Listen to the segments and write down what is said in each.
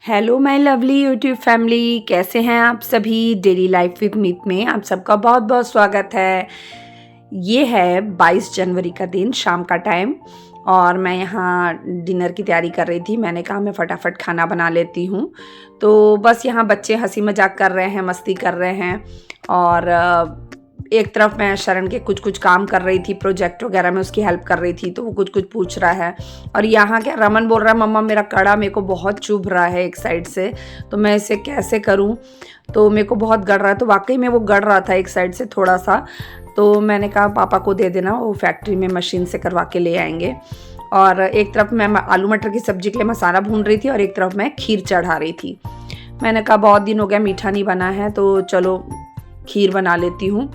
Hello my lovely YouTube family, कैसे हैं आप सभी। डेली लाइफ विद मीत में आप सबका बहुत बहुत स्वागत है। ये है 22 जनवरी का दिन, शाम का टाइम, और मैं यहाँ डिनर की तैयारी कर रही थी। मैंने कहा मैं फटाफट खाना बना लेती हूँ। तो बस यहाँ बच्चे हंसी मजाक कर रहे हैं, मस्ती कर रहे हैं, और एक तरफ मैं शरण के कुछ कुछ काम कर रही थी, प्रोजेक्ट वगैरह में उसकी हेल्प कर रही थी, तो वो कुछ कुछ पूछ रहा है। और यहाँ क्या रमन बोल रहा है, मम्मा मेरा कड़ा मेरे को बहुत चुभ रहा है एक साइड से, तो मैं इसे कैसे करूँ, तो मेरे को बहुत गड़ रहा है। तो वाकई में वो गड़ रहा था एक साइड से थोड़ा सा। तो मैंने कहा पापा को दे देना, वो फैक्ट्री में मशीन से करवा के ले आएंगे। और एक तरफ मैं आलू मटर की सब्जी के लिए मसाला भून रही थी और एक तरफ मैं खीर चढ़ा रही थी। मैंने कहा बहुत दिन हो गया मीठा नहीं बना है, तो चलो खीर बना लेती हूँ।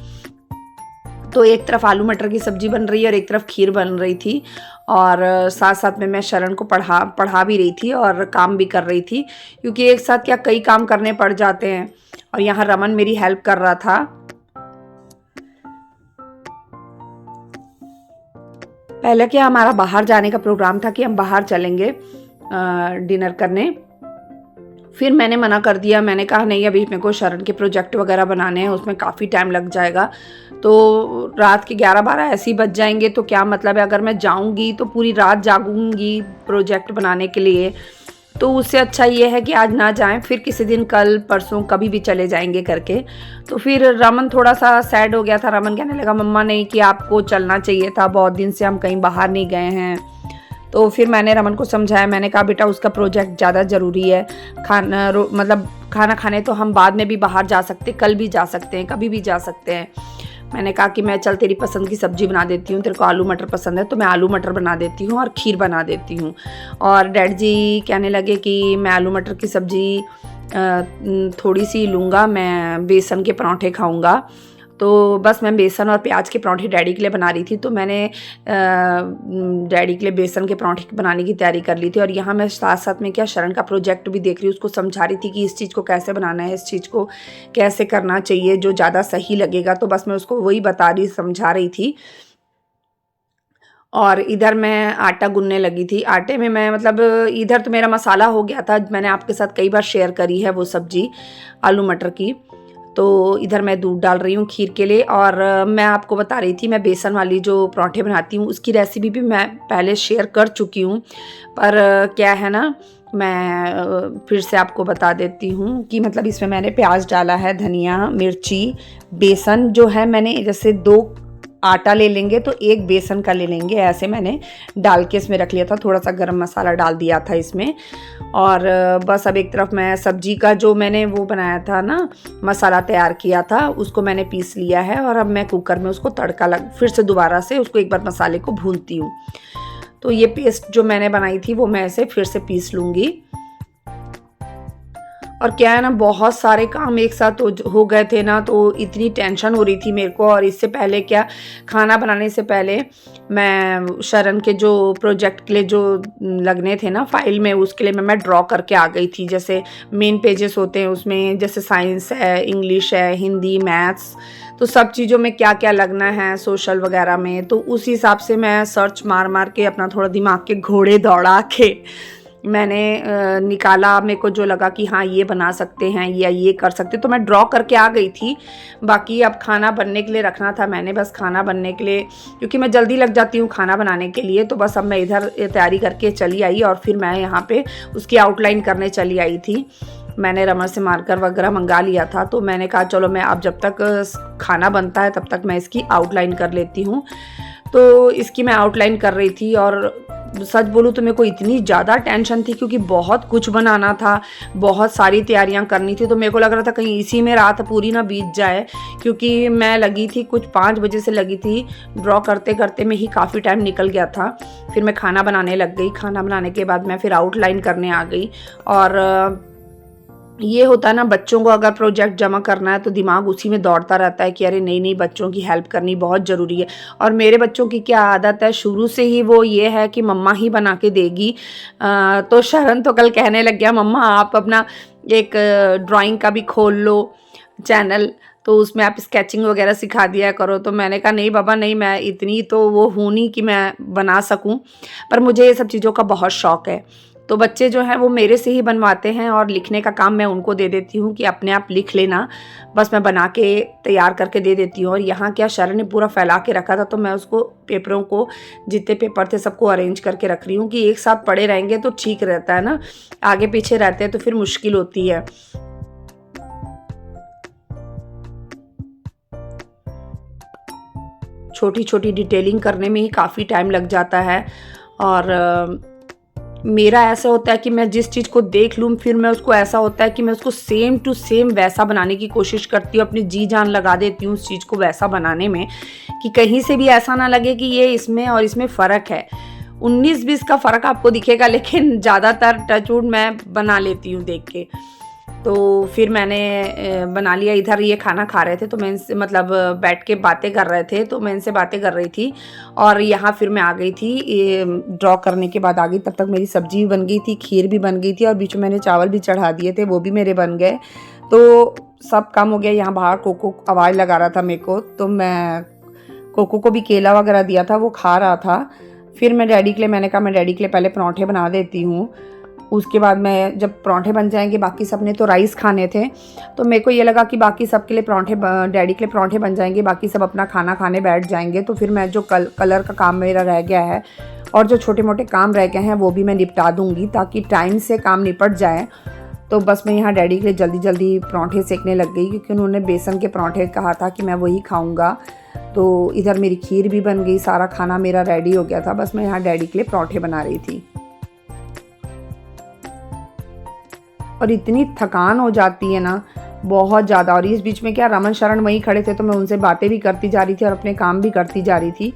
तो एक तरफ आलू मटर की सब्जी बन रही है और एक तरफ खीर बन रही थी, और साथ साथ में मैं शरण को पढ़ा भी रही थी और काम भी कर रही थी, क्योंकि एक साथ क्या कई काम करने पड़ जाते हैं। और यहाँ रमन मेरी हेल्प कर रहा था। पहले क्या हमारा बाहर जाने का प्रोग्राम था कि हम बाहर चलेंगे डिनर करने। फिर मैंने मना कर दिया, मैंने कहा नहीं अभी मेरे को शरण के प्रोजेक्ट वगैरह बनाने हैं, उसमें काफ़ी टाइम लग जाएगा। तो रात के 11-12 ऐसे ही बज जाएंगे, तो क्या मतलब है अगर मैं जाऊंगी तो पूरी रात जागूंगी प्रोजेक्ट बनाने के लिए। तो उससे अच्छा ये है कि आज ना जाएं, फिर किसी दिन कल परसों कभी भी चले जाएंगे करके। तो फिर रमन थोड़ा सा सैड हो गया था। रमन कहने लगा मम्मा नहीं कि आपको चलना चाहिए था, बहुत दिन से हम कहीं बाहर नहीं गए हैं। तो फिर मैंने रमन को समझाया, मैंने कहा बेटा उसका प्रोजेक्ट ज़्यादा ज़रूरी है। मतलब खाना खाने तो हम बाद में भी बाहर जा सकते, कल भी जा सकते हैं, कभी भी जा सकते हैं। मैंने कहा कि मैं चल तेरी पसंद की सब्ज़ी बना देती हूँ, तेरे को आलू मटर पसंद है तो मैं आलू मटर बना देती हूँ और खीर बना देती हूँ। और डैड जी कहने लगे कि मैं आलू मटर की सब्ज़ी थोड़ी सी लूँगा, मैं बेसन के पराठे खाऊँगा। तो बस मैं बेसन और प्याज के पराठे डैडी के लिए बना रही थी। तो मैंने डैडी के लिए बेसन के पराठे बनाने की तैयारी कर ली थी, और यहाँ मैं साथ साथ में क्या शरण का प्रोजेक्ट भी देख रही हूँ, उसको समझा रही थी कि इस चीज़ को कैसे बनाना है, इस चीज़ को कैसे करना चाहिए जो ज़्यादा सही लगेगा। तो बस मैं उसको वही बता रही, समझा रही थी। और इधर मैं आटा गूँथने लगी थी। आटे में मैं मतलब इधर तो मेरा मसाला हो गया था, मैंने आपके साथ कई बार शेयर करी है वो सब्ज़ी आलू मटर की। तो इधर मैं दूध डाल रही हूँ खीर के लिए। और मैं आपको बता रही थी मैं बेसन वाली जो पराठे बनाती हूँ उसकी रेसिपी भी मैं पहले शेयर कर चुकी हूँ, पर क्या है ना, मैं फिर से आपको बता देती हूँ कि मतलब इसमें मैंने प्याज डाला है, धनिया, मिर्ची, बेसन जो है मैंने जैसे 2 आटा ले लेंगे तो 1 बेसन का ले लेंगे, ऐसे मैंने डाल के इसमें रख लिया था। थोड़ा सा गरम मसाला डाल दिया था इसमें। और बस अब एक तरफ मैं सब्जी का जो मैंने वो बनाया था ना, मसाला तैयार किया था, उसको मैंने पीस लिया है। और अब मैं कुकर में उसको तड़का फिर से दोबारा से उसको एक बार मसाले को भूनती हूँ। तो ये पेस्ट जो मैंने बनाई थी वो मैं इसे फिर से पीस लूँगी। और क्या है ना, बहुत सारे काम एक साथ हो गए थे ना, तो इतनी टेंशन हो रही थी मेरे को। और इससे पहले क्या, खाना बनाने से पहले मैं शरण के जो प्रोजेक्ट के लिए जो लगने थे ना फाइल में, उसके लिए मैं ड्रॉ करके आ गई थी। जैसे मेन पेजेस होते हैं उसमें, जैसे साइंस है, इंग्लिश है, हिंदी, मैथ्स, तो सब चीज़ों में क्या क्या लगना है, सोशल वगैरह में। तो उस हिसाब से मैं सर्च मार मार के अपना थोड़ा दिमाग के घोड़े दौड़ा के मैंने निकाला। मेरे को जो लगा कि हाँ ये बना सकते हैं या ये कर सकते, तो मैं ड्रॉ करके आ गई थी। बाकी अब खाना बनने के लिए रखना था मैंने, बस खाना बनने के लिए, क्योंकि मैं जल्दी लग जाती हूँ खाना बनाने के लिए। तो बस अब मैं इधर तैयारी करके चली आई, और फिर मैं यहाँ पे उसकी आउटलाइन करने चली आई थी। मैंने रमन से मार्कर वगैरह मंगा लिया था, तो मैंने कहा चलो मैं अब जब तक खाना बनता है तब तक मैं इसकी आउटलाइन कर लेती हूँ। तो इसकी मैं आउटलाइन कर रही थी, और सच बोलूँ तो मेरे को इतनी ज़्यादा टेंशन थी क्योंकि बहुत कुछ बनाना था, बहुत सारी तैयारियां करनी थी। तो मेरे को लग रहा था कहीं इसी में रात पूरी ना बीत जाए, क्योंकि मैं लगी थी कुछ 5 बजे से लगी थी, ड्रॉ करते करते में ही काफ़ी टाइम निकल गया था। फिर मैं खाना बनाने लग गई, खाना बनाने के बाद मैं फिर आउटलाइन करने आ गई। और ये होता है ना, बच्चों को अगर प्रोजेक्ट जमा करना है तो दिमाग उसी में दौड़ता रहता है कि अरे नहीं नहीं बच्चों की हेल्प करनी बहुत ज़रूरी है। और मेरे बच्चों की क्या आदत है, शुरू से ही वो ये है कि मम्मा ही बना के देगी। तो शरण तो कल कहने लग गया मम्मा आप अपना एक ड्राइंग का भी खोल लो चैनल, तो उसमें आप स्केचिंग वगैरह सिखा दिया करो। तो मैंने कहा नहीं बाबा नहीं, मैं इतनी तो वो हूँ नहीं कि मैं बना सकूँ, पर मुझे ये सब चीज़ों का बहुत शौक़ है। तो बच्चे जो हैं वो मेरे से ही बनवाते हैं और लिखने का काम मैं उनको दे देती हूँ कि अपने आप लिख लेना, बस मैं बना के तैयार करके दे देती हूँ। और यहाँ क्या शरण ने पूरा फैला के रखा था, तो मैं उसको पेपरों को, जितने पेपर थे सबको अरेंज करके रख रही हूँ कि एक साथ पड़े रहेंगे तो ठीक रहता है ना, आगे पीछे रहते हैं तो फिर मुश्किल होती है। छोटी छोटी डिटेलिंग करने में ही काफ़ी टाइम लग जाता है। और मेरा ऐसा होता है कि मैं जिस चीज़ को देख लूँ, फिर मैं उसको, ऐसा होता है कि मैं उसको सेम टू सेम वैसा बनाने की कोशिश करती हूँ, अपनी जी जान लगा देती हूँ उस चीज़ को वैसा बनाने में, कि कहीं से भी ऐसा ना लगे कि ये इसमें और इसमें फ़र्क है। 19-20 का फ़र्क आपको दिखेगा, लेकिन ज़्यादातर टचवुड मैं बना लेती हूँ देख के। तो फिर मैंने बना लिया। इधर ये खाना खा रहे थे तो मैं इनसे, मतलब बैठ के बातें कर रहे थे तो मैं इनसे बातें कर रही थी, और यहाँ फिर मैं आ गई थी, ड्रॉ करने के बाद आ गई। तब तक मेरी सब्जी भी बन गई थी, खीर भी बन गई थी, और बीच में मैंने चावल भी चढ़ा दिए थे, वो भी मेरे बन गए। तो सब काम हो गया। यहाँ बाहर कोको आवाज़ लगा रहा था मेरे को, तो मैं कोको को भी केला वगैरह दिया था, वो खा रहा था। फिर मैं डैडी के लिए, मैंने कहा मैं डैडी के लिए पहले पराठे बना देती हूँ, उसके बाद मैं, जब पराठे बन जाएंगे, बाकी सब ने तो राइस खाने थे, तो मेरे को ये लगा कि बाकी सब के लिए पराठे, डैडी के लिए पराठे बन जाएंगे, बाकी सब अपना खाना खाने बैठ जाएंगे। तो फिर मैं जो कलर का काम मेरा रह गया है और जो छोटे मोटे काम रह गए हैं वो भी मैं निपटा दूँगी, ताकि टाइम से काम निपट जाए। तो बस मैं यहाँ डैडी के लिए जल्दी जल्दी पराठे सेकने लग गई, क्योंकि उन्होंने बेसन के पराठे कहा था कि मैं वही खाऊँगा। तो इधर मेरी खीर भी बन गई, सारा खाना मेरा रेडी हो गया था, बस मैं यहाँ डैडी के लिए पराठे बना रही थी। और इतनी थकान हो जाती है ना, बहुत ज़्यादा। और इस बीच में क्या, रमन शरण वहीं खड़े थे, तो मैं उनसे बातें भी करती जा रही थी और अपने काम भी करती जा रही थी।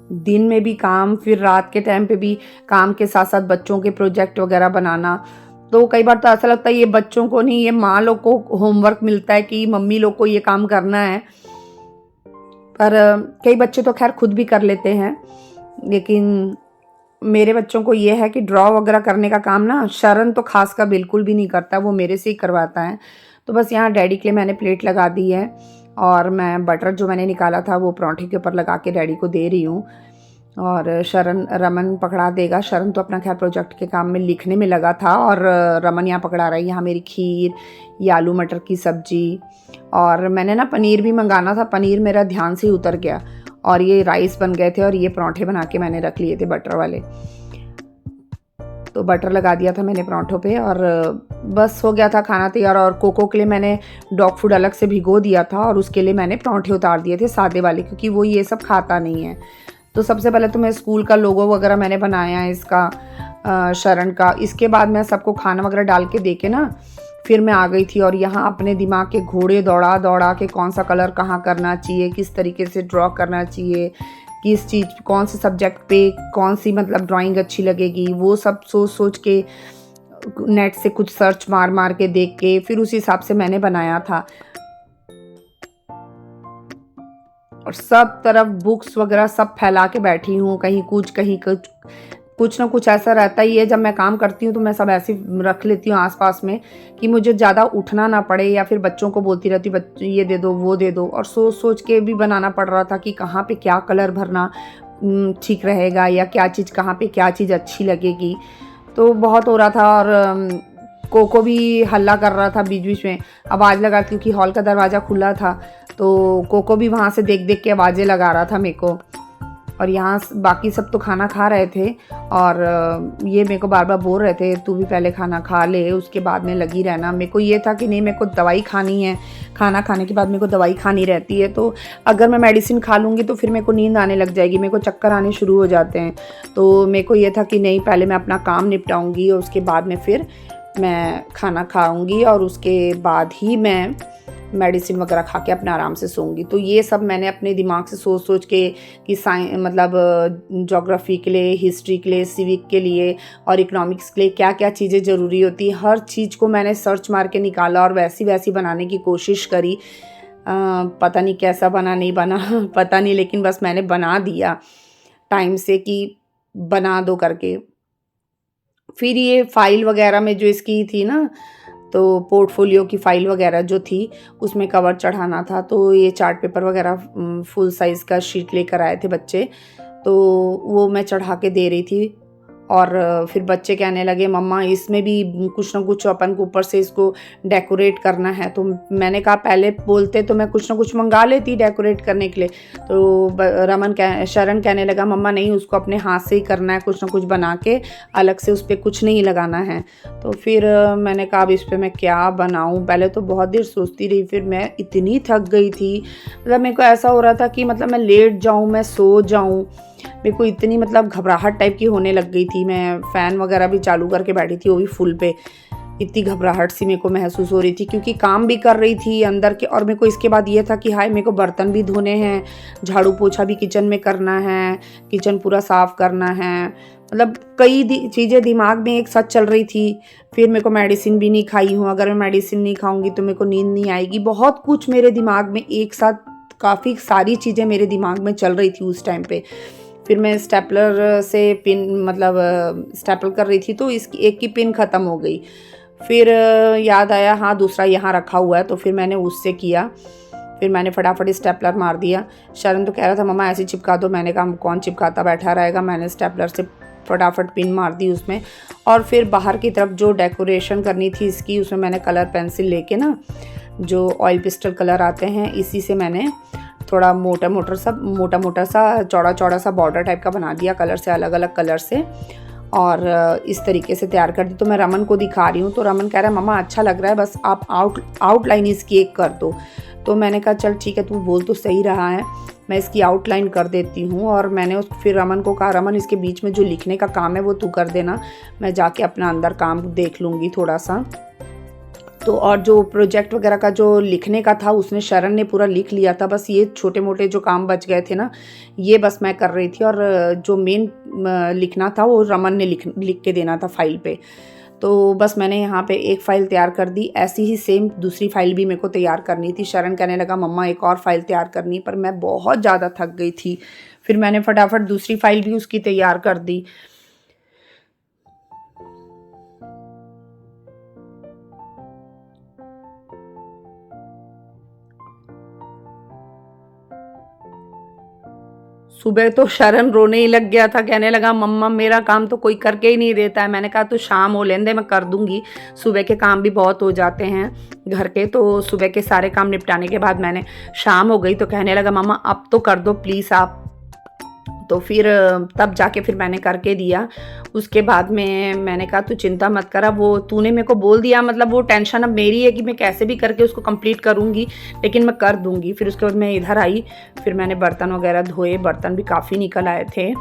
दिन में भी काम, फिर रात के टाइम पे भी काम के साथ साथ बच्चों के प्रोजेक्ट वगैरह बनाना। तो कई बार तो ऐसा लगता है ये बच्चों को नहीं, ये माँ लोग को होमवर्क मिलता है कि मम्मी लोग को ये काम करना है। पर कई बच्चे तो खैर खुद भी कर लेते हैं, लेकिन मेरे बच्चों को ये है कि ड्रॉ वगैरह करने का काम ना शरण तो खास का बिल्कुल भी नहीं करता, वो मेरे से ही करवाता है। तो बस यहाँ डैडी के लिए मैंने प्लेट लगा दी है, और मैं बटर जो मैंने निकाला था वो पराठे के ऊपर लगा के डैडी को दे रही हूँ। और शरण, रमन पकड़ा देगा। शरण तो अपना खैर प्रोजेक्ट के काम में लिखने में लगा था, और रमन यहाँ पकड़ा रहा है। यहाँ मेरी खीर, ये आलू मटर की सब्जी, और मैंने ना पनीर भी मंगाना था, पनीर मेरा ध्यान से ही उतर गया, और ये राइस बन गए थे, और ये पराठे बना के मैंने रख लिए थे बटर वाले। तो बटर लगा दिया था मैंने पराठों पे, और बस हो गया था खाना तैयार। और कोको के लिए मैंने डॉग फूड अलग से भिगो दिया था, और उसके लिए मैंने पराठे उतार दिए थे सादे वाले, क्योंकि वो ये सब खाता नहीं है। तो सबसे पहले तो मैं स्कूल का लोगो वगैरह मैंने बनाया है इसका, शरण का। इसके बाद मैं सबको खाना वगैरह डाल के दे के ना, फिर मैं आ गई थी, और यहाँ अपने दिमाग के घोड़े दौड़ा दौड़ा के कौन सा कलर कहाँ करना चाहिए, किस तरीके से ड्रॉ करना चाहिए, किस चीज़, कौन से सब्जेक्ट पे कौन सी मतलब ड्राइंग अच्छी लगेगी, वो सब सोच सोच के, नेट से कुछ सर्च मार मार के देख के, फिर उसी हिसाब से मैंने बनाया था। और सब तरफ बुक्स वगैरह सब फैला के बैठी हूँ, कहीं कुछ कुछ ना कुछ ऐसा रहता ही है। जब मैं काम करती हूँ तो मैं सब ऐसे रख लेती हूँ आसपास में, कि मुझे ज़्यादा उठना ना पड़े, या फिर बच्चों को बोलती रहती बच्चे ये दे दो वो दे दो। और सोच सोच के भी बनाना पड़ रहा था कि कहाँ पे क्या कलर भरना ठीक रहेगा, या क्या चीज़ कहाँ पे क्या चीज़ अच्छी लगेगी। तो बहुत हो रहा था। और कोको भी हल्ला कर रहा था बीच बीच में, आवाज़ लगा, क्योंकि हॉल का दरवाज़ा खुला था, तो कोको भी वहाँ से देख देख के आवाज़ें लगा रहा था मेरे को। और यहाँ बाकी सब तो खाना खा रहे थे, और ये मेरे को बार बार बोल रहे थे तू भी पहले खाना खा ले, उसके बाद में लगी रहना। मेरे को ये था कि नहीं, मेरे को दवाई खानी है, खाना खाने के बाद मेरे को दवाई खानी रहती है। तो अगर मैं मेडिसिन खा लूँगी तो फिर मेरे को नींद आने लग जाएगी, मेरे को चक्कर आने शुरू हो जाते हैं। तो मेरे को ये था कि नहीं, पहले मैं अपना काम निपटाऊँगी, और उसके बाद में फिर मैं खाना खाऊँगी, और उसके बाद ही मैं मेडिसिन वगैरह खा के अपना आराम से सोऊंगी। तो ये सब मैंने अपने दिमाग से सोच सोच के, कि मतलब ज्योग्राफी के लिए, हिस्ट्री के लिए, सिविक के लिए और इकोनॉमिक्स के लिए क्या क्या चीज़ें ज़रूरी होती है, हर चीज़ को मैंने सर्च मार के निकाला, और वैसी वैसी बनाने की कोशिश करी। पता नहीं कैसा बना, नहीं बना पता नहीं, लेकिन बस मैंने बना दिया टाइम से, कि बना दो करके। फिर ये फाइल वगैरह में जो इसकी थी ना, तो पोर्टफोलियो की फ़ाइल वगैरह जो थी उसमें कवर चढ़ाना था, तो ये चार्ट पेपर वगैरह फुल साइज़ का शीट लेकर आए थे बच्चे, तो वो मैं चढ़ा के दे रही थी। और फिर बच्चे कहने लगे मम्मा इसमें भी कुछ ना कुछ अपन को ऊपर से इसको डेकोरेट करना है। तो मैंने कहा पहले बोलते तो मैं कुछ ना कुछ मंगा लेती डेकोरेट करने के लिए। तो शरण कहने लगा मम्मा नहीं, उसको अपने हाथ से ही करना है, कुछ ना कुछ बना के, अलग से उस पर कुछ नहीं लगाना है। तो फिर मैंने कहा अब इस पर मैं क्या बनाऊँ। पहले तो बहुत देर सोचती रही, फिर मैं इतनी थक गई थी, मतलब मेरे को ऐसा हो रहा था कि मतलब मैं लेट जाऊँ, मैं सो जाऊँ। मेरे को इतनी मतलब घबराहट टाइप की होने लग गई थी। मैं फ़ैन वगैरह भी चालू करके बैठी थी, वो भी फुल पे। इतनी घबराहट सी मेरे को महसूस हो रही थी, क्योंकि काम भी कर रही थी अंदर के, और मेरे को इसके बाद ये था कि हाय मेरे को बर्तन भी धोने हैं, झाड़ू पोछा भी किचन में करना है, किचन पूरा साफ़ करना है, मतलब कई चीज़ें दिमाग में एक साथ चल रही थी। फिर मेरे को मेडिसिन भी नहीं खाई हूँ, अगर मैं मेडिसिन नहीं खाऊंगी तो मेरे को नींद नहीं आएगी। बहुत कुछ मेरे दिमाग में एक साथ, काफ़ी सारी चीज़ें मेरे दिमाग में चल रही थी उस टाइम पे। फिर मैं स्टेपलर से पिन मतलब स्टेपल कर रही थी, तो इसकी एक की पिन ख़त्म हो गई। फिर याद आया हाँ दूसरा यहाँ रखा हुआ है, तो फिर मैंने उससे किया। फिर मैंने फटाफट स्टेपलर मार दिया। शरण तो कह रहा था मम्मा ऐसे चिपका दो, मैंने कहा कौन चिपकाता बैठा रहेगा। मैंने स्टेपलर से फटाफट पिन मार दी उसमें। और फिर बाहर की तरफ जो डेकोरेशन करनी थी इसकी, उसमें मैंने कलर पेंसिल लेके ना, जो ऑयल पिस्टल कलर आते हैं, इसी से मैंने थोड़ा मोटा मोटा सा चौड़ा चौड़ा सा बॉर्डर टाइप का बना दिया कलर से, अलग अलग कलर से, और इस तरीके से तैयार कर दी। तो मैं रमन को दिखा रही हूँ, तो रमन कह रहा है मम्मा अच्छा लग रहा है, बस आप आउटलाइन इसकी एक कर दो। तो मैंने कहा चल ठीक है, तू बोल तो सही रहा है, मैं इसकी आउटलाइन कर देती हूँ। और मैंने फिर रमन को कहा रमन इसके बीच में जो लिखने का काम है वो तू कर देना, मैं जाके अपना अंदर काम देख लूँगी थोड़ा सा। तो और जो प्रोजेक्ट वगैरह का जो लिखने का था उसने शरण ने पूरा लिख लिया था, बस ये छोटे मोटे जो काम बच गए थे ना, ये बस मैं कर रही थी। और जो मेन लिखना था वो रमन ने लिख के देना था फाइल पे। तो बस मैंने यहाँ पे एक फ़ाइल तैयार कर दी। ऐसी ही सेम दूसरी फ़ाइल भी मेरे को तैयार करनी थी। शरण कहने लगा मम्मा एक और फ़ाइल तैयार करनी, पर मैं बहुत ज़्यादा थक गई थी। फिर मैंने फटाफट दूसरी फ़ाइल भी उसकी तैयार कर दी। सुबह तो शरण रोने ही लग गया था, कहने लगा मम्मा मेरा काम तो कोई करके ही नहीं देता है। मैंने कहा तो शाम हो लेने दे, मैं कर दूंगी, सुबह के काम भी बहुत हो जाते हैं घर के। तो सुबह के सारे काम निपटाने के बाद मैंने, शाम हो गई तो कहने लगा मम्मा अब तो कर दो प्लीज़ आप। तो फिर तब जाके फिर मैंने करके दिया। उसके बाद में मैंने कहा तू चिंता मत कर, अब वो तूने मेरे को बोल दिया, मतलब वो टेंशन अब मेरी है कि मैं कैसे भी करके उसको कंप्लीट करूँगी, लेकिन मैं कर दूँगी। फिर उसके बाद मैं इधर आई, फिर मैंने बर्तन वगैरह धोए, बर्तन भी काफ़ी निकल आए थे।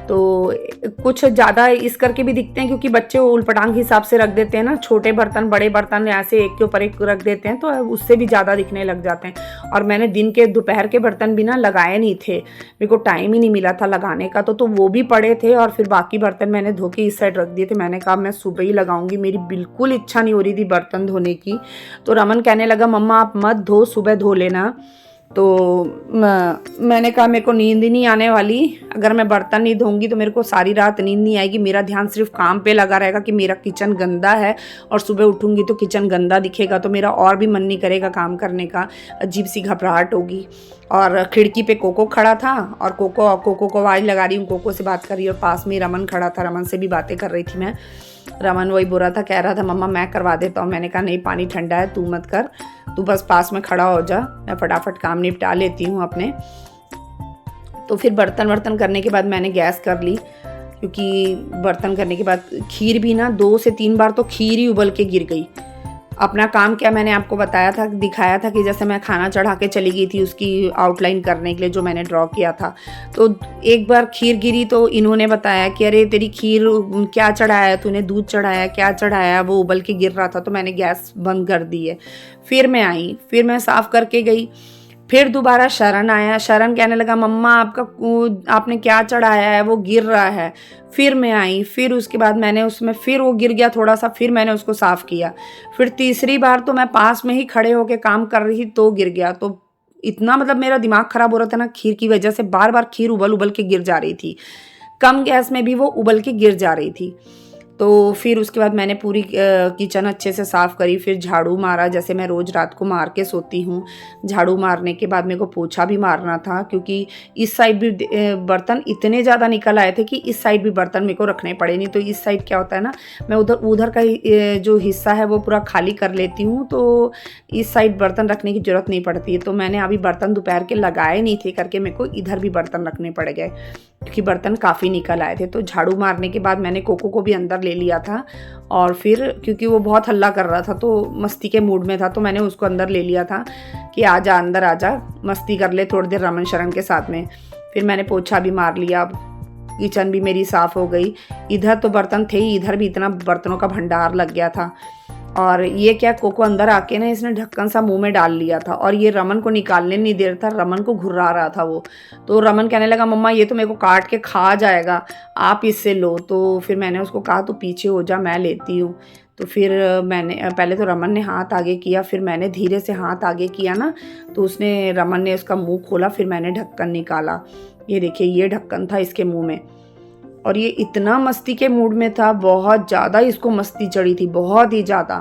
तो कुछ ज़्यादा इस करके भी दिखते हैं क्योंकि बच्चे उलपटांग हिसाब से रख देते हैं ना, छोटे बर्तन बड़े बर्तन ऐसे एक के ऊपर एक रख देते हैं, तो उससे भी ज़्यादा दिखने लग जाते हैं। और मैंने दिन के दोपहर के बर्तन भी ना लगाए नहीं थे, मेरे को टाइम ही नहीं मिला था लगाने का, तो वो भी पड़े थे। और फिर बाकी बर्तन मैंने धो के इस साइड रख दिए थे। मैंने कहा मैं सुबह ही लगाऊंगी, मेरी बिल्कुल इच्छा नहीं हो रही थी बर्तन धोने की। तो रमन कहने लगा मम्मा आप मत धो, सुबह धो लेना। तो मैंने कहा मेरे को नींद ही नहीं आने वाली, अगर मैं बर्तन नहीं धोऊंगी तो मेरे को सारी रात नींद नहीं आएगी। मेरा ध्यान सिर्फ काम पे लगा रहेगा कि मेरा किचन गंदा है, और सुबह उठूंगी तो किचन गंदा दिखेगा, तो मेरा और भी मन नहीं करेगा काम करने का, अजीब सी घबराहट होगी। और खिड़की पे कोको खड़ा था, और कोको को आवाज़ लगा रही हूँ, कोको से बात कर रही हूँ, और पास में रमन खड़ा था, रमन से भी बातें कर रही थी मैं। रमन वही बुरा था, कह रहा था मम्मा मैं करवा देता हूँ। मैंने कहा नहीं पानी ठंडा है, तू मत कर, तू बस पास में खड़ा हो जा, मैं फटाफट काम निपटा लेती हूँ अपने। तो फिर बर्तन करने के बाद मैंने गैस कर ली, क्योंकि बर्तन करने के बाद खीर भी ना 2 से 3 बार तो खीर ही उबल के गिर गई। अपना काम क्या मैंने आपको बताया था, दिखाया था कि जैसे मैं खाना चढ़ा के चली गई थी उसकी आउटलाइन करने के लिए जो मैंने ड्रॉ किया था। तो एक बार खीर गिरी तो इन्होंने बताया कि अरे तेरी खीर क्या चढ़ाया है तूने, दूध चढ़ाया क्या चढ़ाया, वो उबल के गिर रहा था। तो मैंने गैस बंद कर दी है। फिर मैं आई, फिर मैं साफ़ करके गई। फिर दोबारा शरण आया, शरण कहने लगा मम्मा आपने क्या चढ़ाया है, वो गिर रहा है। फिर मैं आई, फिर उसके बाद मैंने उसमें, फिर वो गिर गया थोड़ा सा, फिर मैंने उसको साफ़ किया। फिर तीसरी बार तो मैं पास में ही खड़े होके काम कर रही थी तो गिर गया। तो इतना मतलब मेरा दिमाग ख़राब हो रहा था ना खीर की वजह से, बार बार खीर उबल के गिर जा रही थी, कम गैस में भी वो उबल के गिर जा रही थी। तो फिर उसके बाद मैंने पूरी किचन अच्छे से साफ़ करी, फिर झाड़ू मारा, जैसे मैं रोज़ रात को मार के सोती हूँ। झाड़ू मारने के बाद मेरे को पोछा भी मारना था, क्योंकि इस साइड भी बर्तन इतने ज़्यादा निकल आए थे कि इस साइड भी बर्तन मेरे को रखने पड़े। नहीं तो इस साइड क्या होता है ना, मैं उधर का जो हिस्सा है वो पूरा खाली कर लेती हूँ, तो इस साइड बर्तन रखने की ज़रूरत नहीं पड़ती है। तो मैंने अभी बर्तन दोपहर के लगाए नहीं थे करके मेरे को इधर भी बर्तन रखने पड़ गए, क्योंकि बर्तन काफ़ी निकल आए थे। तो झाड़ू मारने के बाद मैंने कोको को भी अंदर ले लिया था, और फिर क्योंकि वो बहुत हल्ला कर रहा था तो मस्ती के मूड में था, तो मैंने उसको अंदर ले लिया था कि आजा अंदर आजा, मस्ती कर ले थोड़ी देर रमन शरण के साथ में। फिर मैंने पोछा भी मार लिया, किचन भी मेरी साफ़ हो गई। इधर तो बर्तन थे ही, इधर भी इतना बर्तनों का भंडार लग गया था। और ये क्या, कोको अंदर आके ना इसने ढक्कन सा मुंह में डाल लिया था, और ये रमन को निकालने नहीं दे रहा था, रमन को घुर्रा रहा था वो। तो रमन कहने लगा मम्मा ये तो मेरे को काट के खा जाएगा, आप इससे लो। तो फिर मैंने उसको कहा तो पीछे हो जा, मैं लेती हूँ। तो फिर मैंने पहले तो रमन ने हाथ आगे किया, फिर मैंने धीरे से हाथ आगे किया ना, तो रमन ने उसका मुँह खोला, फिर मैंने ढक्कन निकाला। ये देखिए ये ढक्कन था इसके मुँह में, और ये इतना मस्ती के मूड में था, बहुत ज़्यादा इसको मस्ती चढ़ी थी, बहुत ही ज़्यादा।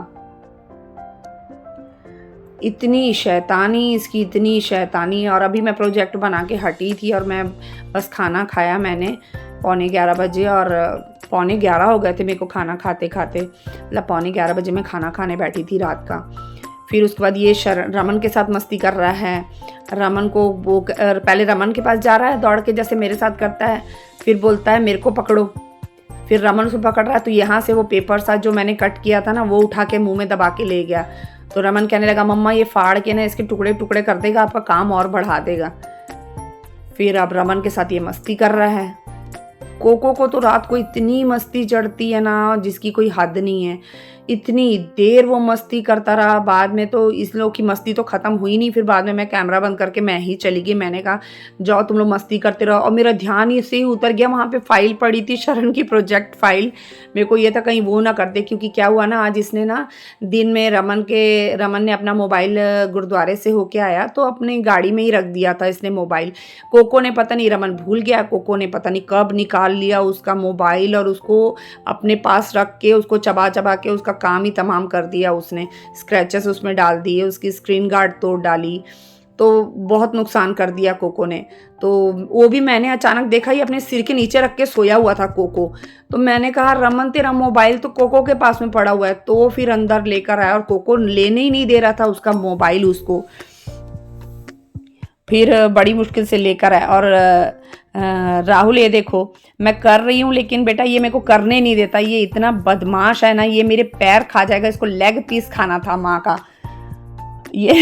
इतनी शैतानी इसकी, इतनी शैतानी। और अभी मैं प्रोजेक्ट बना के हटी थी, और मैं बस खाना खाया मैंने 11:15 बजे, और 11:15 हो गए थे मेरे को खाना खाते खाते, मतलब 11:15 बजे मैं खाना खाने बैठी थी रात का। फिर उसके बाद ये रमन के साथ मस्ती कर रहा है। रमन को वो पहले रमन के पास जा रहा है दौड़ के, जैसे मेरे साथ करता है, फिर बोलता है मेरे को पकड़ो। फिर रमन उसको पकड़ रहा है, तो यहाँ से वो पेपर सा जो मैंने कट किया था ना, वो उठा के मुंह में दबा के ले गया। तो रमन कहने लगा मम्मा ये फाड़ के ना इसके टुकड़े टुकड़े कर देगा, आपका काम और बढ़ा देगा। फिर अब रमन के साथ ये मस्ती कर रहा है। कोको को तो रात को इतनी मस्ती चढ़ती है ना, जिसकी कोई हद नहीं है। इतनी देर वो मस्ती करता रहा, बाद में तो इस लोग की मस्ती तो ख़त्म हुई नहीं। फिर बाद में मैं कैमरा बंद करके मैं ही चली गई। मैंने कहा जाओ तुम लोग मस्ती करते रहो, और मेरा ध्यान इससे ही उतर गया, वहाँ पे फाइल पड़ी थी शरण की, प्रोजेक्ट फाइल। मेरे को ये था कहीं वो ना कर दे, क्योंकि क्या हुआ ना, आज इसने ना दिन में रमन ने अपना मोबाइल गुरुद्वारे से होके आया, तो अपनी गाड़ी में ही रख दिया था इसने मोबाइल। कोको ने पता नहीं, रमन भूल गया, कोको ने पता नहीं कब निकाल लिया उसका मोबाइल, और उसको अपने पास रख के उसको चबा चबा के उसका काम ही तमाम कर दिया उसने। स्क्रैचेस उसमें डाल दिए, उसकी स्क्रीन गार्ड तोड़ डाली, तो बहुत नुकसान कर दिया कोको ने। तो वो भी मैंने अचानक देखा, ही अपने सिर के नीचे रख के सोया हुआ था कोको। तो मैंने कहा रमन तेरा मोबाइल तो कोको के पास में पड़ा हुआ है। तो फिर अंदर लेकर आया, और कोको लेने ही नहीं दे रहा था उसका मोबाइल उसको। फिर बड़ी मुश्किल से लेकर आया। और राहुल ये देखो मैं कर रही हूँ, लेकिन बेटा ये मेरे को करने नहीं देता, ये इतना बदमाश है ना, ये मेरे पैर खा जाएगा, इसको लेग पीस खाना था माँ का ये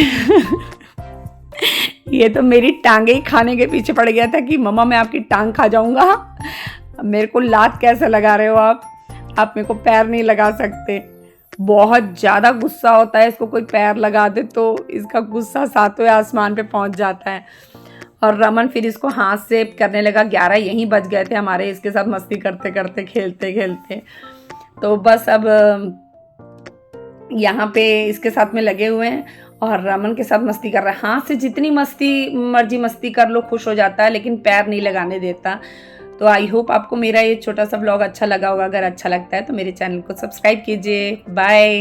ये तो मेरी टांगे ही खाने के पीछे पड़ गया था कि मम्मा मैं आपकी टांग खा जाऊंगा। मेरे को लात कैसे लगा रहे हो आप मेरे को पैर नहीं लगा सकते। बहुत ज़्यादा गुस्सा होता है इसको, कोई पैर लगा दे तो इसका गुस्सा सातवें आसमान पे पहुंच जाता है। और रमन फिर इसको हाथ से करने लगा। 11 यहीं बज गए थे हमारे इसके साथ मस्ती करते करते, खेलते खेलते। तो बस अब यहाँ पे इसके साथ में लगे हुए हैं, और रमन के साथ मस्ती कर रहा है। हाथ से जितनी मर्जी मस्ती कर लो, खुश हो जाता है, लेकिन पैर नहीं लगाने देता। तो आई होप आपको मेरा ये छोटा सा व्लॉग अच्छा लगा होगा। अगर अच्छा लगता है तो मेरे चैनल को सब्सक्राइब कीजिए। बाय।